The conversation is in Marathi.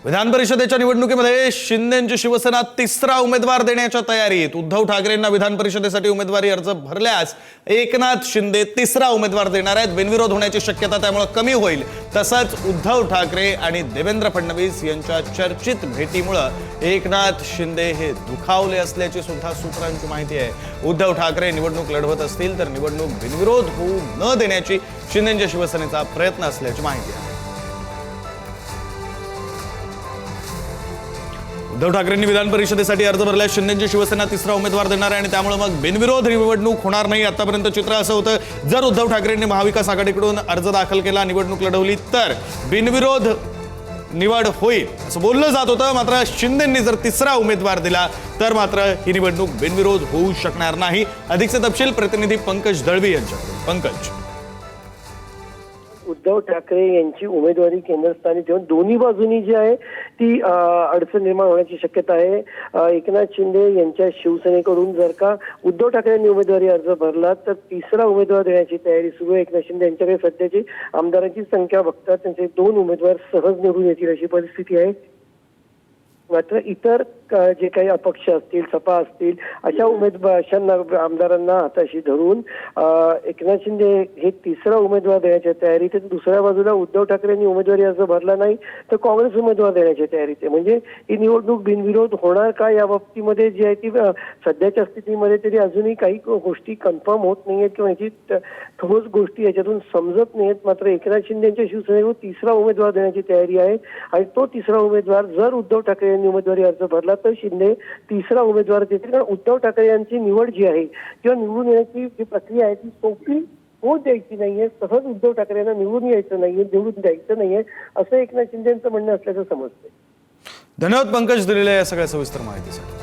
विधान परिषदेच्या निवडणुकीमध्ये शिंदेंची शिवसेना तिसरा उमेदवार देण्याच्या तयारीत। उद्धव ठाकरेंना विधान परिषदेसाठी उमेदवारी अर्ज भरल्यास एकनाथ शिंदे तिसरा उमेदवार देणार आहेत। बिनविरोध होण्याची शक्यता त्यामुळे कमी होईल। तसंच उद्धव ठाकरे आणि देवेंद्र फडणवीस यांच्या चर्चित भेटीमुळे एकनाथ शिंदे हे दुखावले असल्याची सुद्धा सूत्रांची माहिती आहे। उद्धव ठाकरे निवडणूक लढवत असतील तर निवडणूक बिनविरोध होऊ न देण्याची शिंदेंच्या शिवसेनेचा प्रयत्न असल्याची माहिती आहे। उद्धव ठाकरेंनी विधान परिषदेसाठी अर्ज भरल्यास शिंदेंची शिवसेना तिसरा उमेदवार देणार आहे आणि त्यामुळे मग बिनविरोध निवडणूक होणार नाही। आतापर्यंत चित्र असं होतं, जर उद्धव ठाकरेंनी महाविकास आघाडीकडून अर्ज दाखल केला, निवडणूक लढवली तर बिनविरोध निवड होईल असं बोललं जात होतं। मात्र शिंदेंनी जर तिसरा उमेदवार दिला तर मात्र ही निवडणूक बिनविरोध होऊ शकणार नाही। अधिकचे तपशील प्रतिनिधी पंकज दळवी यांच्याकडून। पंकज, उद्धव ठाकरे यांची उमेदवारी केंद्रस्थानी ठेवून दोन्ही बाजूनी जी आहे ती अडचण निर्माण होण्याची शक्यता आहे। एकनाथ शिंदे यांच्या शिवसेनेकडून जर का उद्धव ठाकरे यांनी उमेदवारी अर्ज भरला तर तिसरा उमेदवार देण्याची तयारी सुरू आहे। एकनाथ शिंदे यांच्याकडे सध्याची आमदारांची संख्या बघता त्यांचे 2 उमेदवार सहज निवडून येतील अशी परिस्थिती आहे। मात्र इतर जे काही अपक्ष असतील, सपा असतील, अशा आमदारांना हाताशी धरून एकनाथ शिंदे हे तिसरा उमेदवार देण्याच्या तयारीत आहे। दुसऱ्या बाजूला उद्धव ठाकरेंनी उमेदवारी अर्ज भरला नाही तर काँग्रेस उमेदवार देण्याच्या तयारीत आहे। म्हणजे ही निवडणूक बिनविरोध होणार का या बाबतीमध्ये जी आहे ती सध्याच्या स्थितीमध्ये तरी अजूनही काही गोष्टी कन्फर्म होत नाहीयेत किंवा याची ठोस गोष्टी याच्यातून समजत नाहीयेत। मात्र एकनाथ शिंदे यांच्या शिवसेनेकडून तिसरा उमेदवार देण्याची तयारी आहे आणि तो तिसरा उमेदवार जर उद्धव ठाकरे यांनी उमेदवारी अर्ज भरला तर शिंदे तिसरा उमेदवार देतील। कारण उद्धव ठाकरे यांची निवड जी आहे किंवा निवडून येण्याची जी प्रक्रिया आहे ती सोपी होऊ द्यायची नाहीये। सहज उद्धव ठाकरे यांना निवडून यायचं नाहीये, निवडून द्यायचं नाहीये असं एकनाथ शिंदे यांचं म्हणणं असल्याचं समजतंय। धन्यवाद पंकज, दिलेल्या या सगळ्या सविस्तर माहितीसाठी।